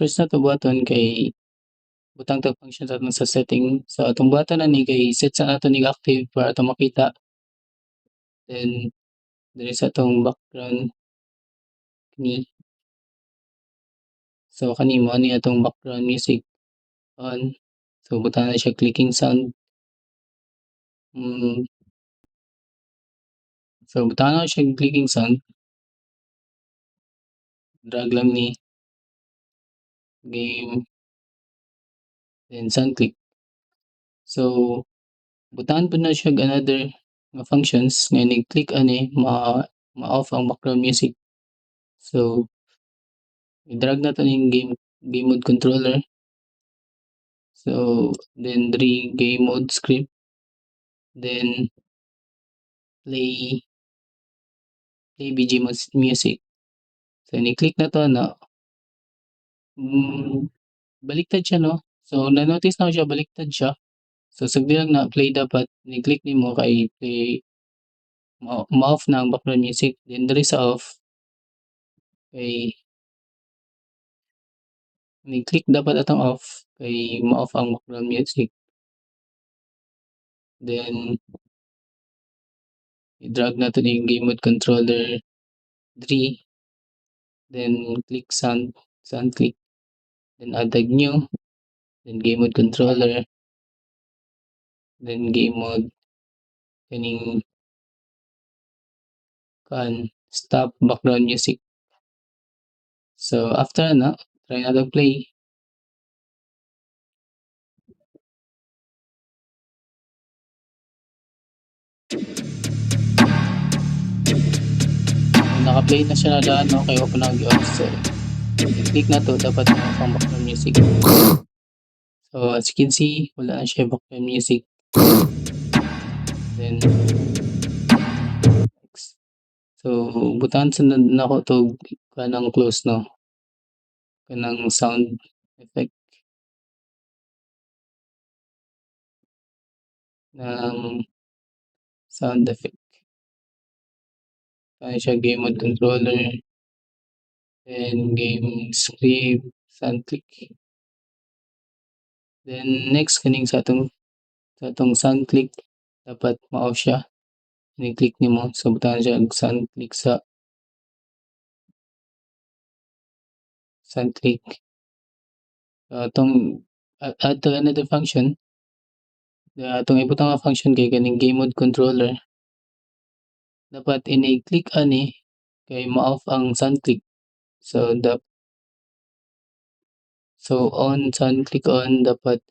first na 'to buhaton kay butang tag function sa aton sa setting. So atong buhaton ani kay set sa aton ning active para ato makita. Then diri sa atong background ni so kani mao ni atong background music on. So butang na siya clicking sound. Hmm, so butang na siya clicking sound, drag lang ni game then sound click. So butang pud na siya another nga functions nga ni-click ani ma-off ang background music. So i-drag nato ning game mode controller. So then diri game mode script, then play BG music. So ni-click na 'to na baliktad siya 'no. So na-notice na ko siya baliktad siya. So sagdi lang na play dapat ni-click nimo kay play ma-off na ang background music. Then diri sa off kay ni-click dapat atong off kay ma-off ang background music. Then i-drag nato ning game mode controller diri, then click sound click, then add tag new, then game mode controller, then game mode kaning stop background music. So after na try nato play. Naka-play na siya na daan no kay open na gi-off. So i-click na 'to dapat ma-off ang background music. So as you can see wala na siya background music. Then next. So butahan sunod nako 'to kanang close no, kanang sound effect ng sound effect. Ano siya game mode controller, then game script, sound click. Then next kaning sa atong sound click dapat ma-off siya. Ni-click nimo so butahan siya og sound click sa sound click. Atong add to another function. Atong ibutang nga function kay kaning game mode controller. Dapat ini-click ani kay ma-off ang sound click. So on sound click on dapat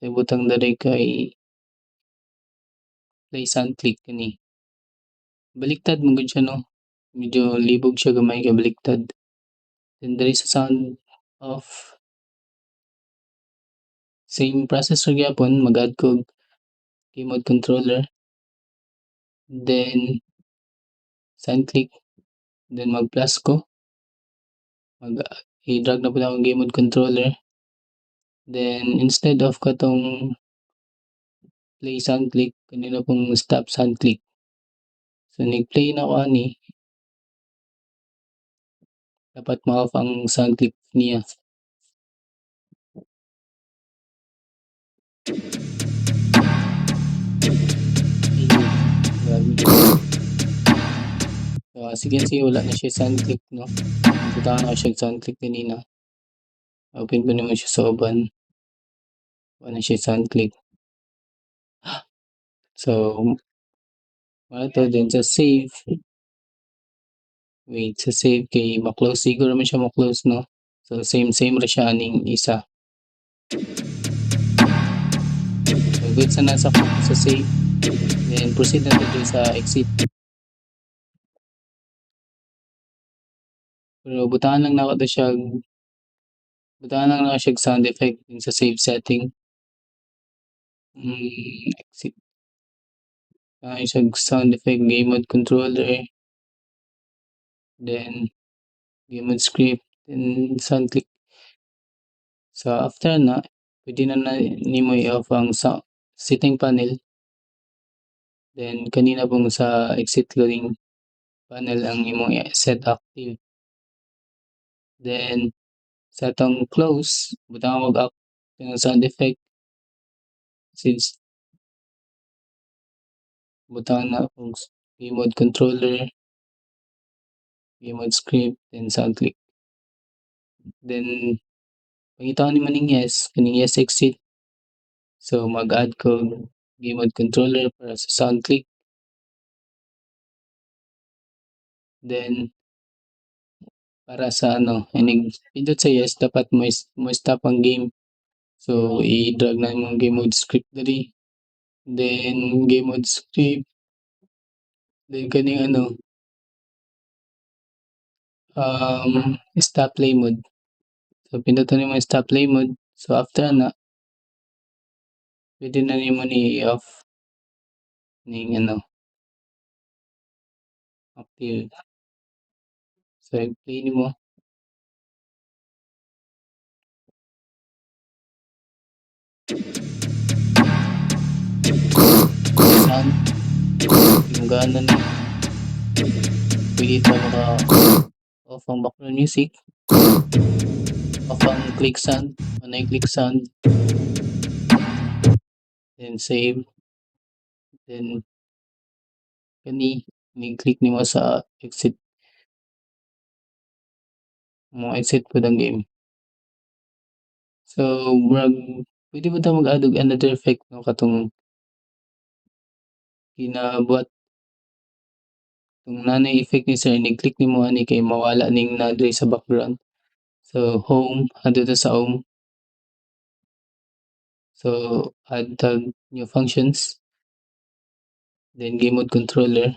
ibutang diri kay play sound click kani. Baliktad man gud siya no. Medyo libog siya gamay kay baliktad. Then diri sa sound off same process ra gyapon mag-add kog game mode controller, then sound click, then mag-plus ko. I-drag na pud akong game mode controller. Then instead of katong play sound click kanina pong stop sound click. So nag-play na ko ani dapat ma-off ang sound click niya. So as you can see wala na siya sound click no. Butahan na ko siya sound click kanina. Open ko naman siya sa uban. Wala na siya sound click. So wala to din sa save. Wait sa save kay ma-close siguro man siya ma-close no. So same ra siya aning isa. So good sa nasa sa save. Then proceed na to sa exit. Pero butahan lang na ko to siya sound effect sa save setting. Exit. Siya sound effect game mode controller. Then game mode script, then sound click. So after na pwede na nimo i-off ang setting panel. Then kanina pong sa exit loading panel ang imong set active. Then Sa atong close, butang ka mag-up ng sound effect. Since butang na kung game mode controller, game mode script, then sound click. Then, pangitaw ni maning yes, kaning yes exit. So, mag-add ko game mode controller para sa sound click. Then, para sa ano, inig pindot sa yes, dapat mo stop ang game. So, i-drag na yung game mode script dali. Then, game mode script. Then, kaning ano, stop play mode. So, pindutan nimo yung stop play mode. So, after na, pwede na nimo ni off ning ano, active. So, play nimo. Sound. Yung gana na. Pwede pa off ang background music. Off ang click sound. Ano yung click sound. Then save. Then ni-click nimo sa exit. Mo exit po ang game. So, pwede mo ta mag-add og another effect no katong kinabuhat kung nanay effect ni sir ni-click nimo ani kay mawala ning na diri sa background. So, home, adto ta sa home. So, add tag new functions. Then game mode controller.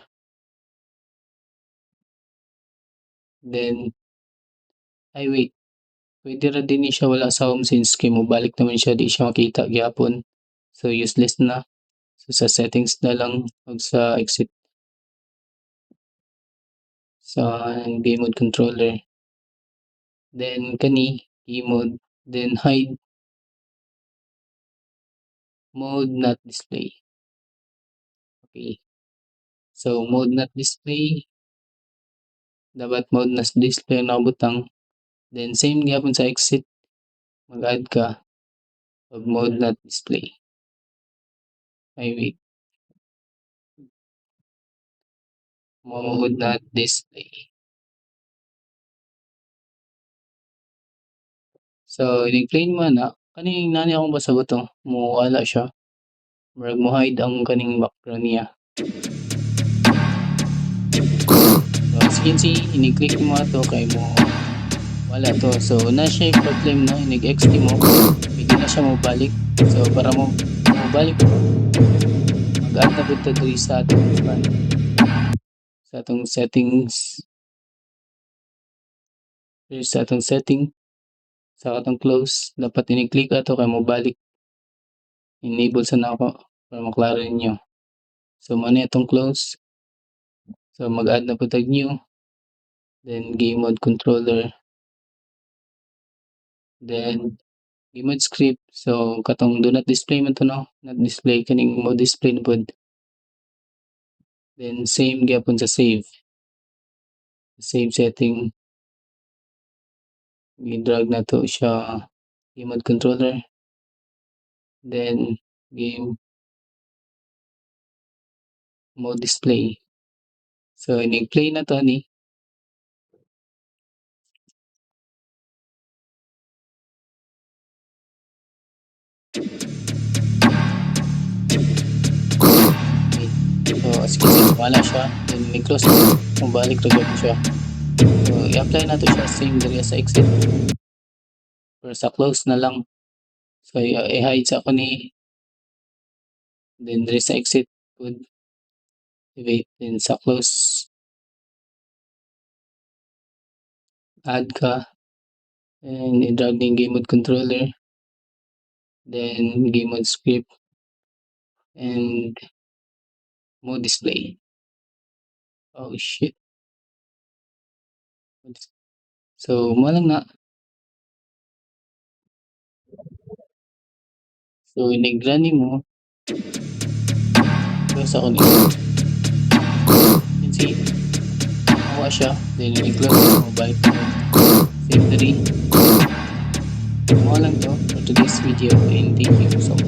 Then, ay wait. Pwede ra din ni siya wala sa home since kay mobalik naman siya di siya makita gyapon. So, useless na. So, sa settings na lang ug sa exit sa game mode controller. Then, game mode. Then, hide mode not display. Okay. So, mode not display. Dapat mode not display na butang. Then, same gyapon sa exit. Mag-add ka of mode not display. Ay, wait. Mode not display. So, in-explain mo na, kaning nani akong basabot to, mo wala siya. Murag mo hide ang kaning background niya. So, as you can see, in-click mo ato kay mo wala to. So, na siya yung problem no, inig-XT mo, hindi na siya mabalik. So, para mo mabalik mo, mag-add na dito dito sa atong settings. Here's sa atong setting. Sa atong close, dapat ini-click ato kay mabalik. Enable sa na ako para maklaro ninyo. So, muna itong close. So, mag-add na po tag new. Then, game mode controller. Then, game mode script. So, katong do not display man to no. Not display kaning mode display na pod. Then, same gyapon sa save. Save setting. I-drag na to siya game mode controller. Then, game mode display. So, ini-play na to ni. So, as you can see, wala siya. Then, ni-close na. Mabalik na gawin siya. So, i-apply na to siya same diri sa exit. Or sa close na lang. So, i-hide sa ako ni. Then, diri sa exit. Good. Wait. Then, sa close. Add ka. And, i-drag na yung game mode controller. Then, game mode script. And, mode display. Oh, shit. So, mo lang na. So, inigran mo. Close ako nito. You can see, nakuha siya. Then, in-close mo. Balik mo. Save 3. Mao lang to for today's video and thank you so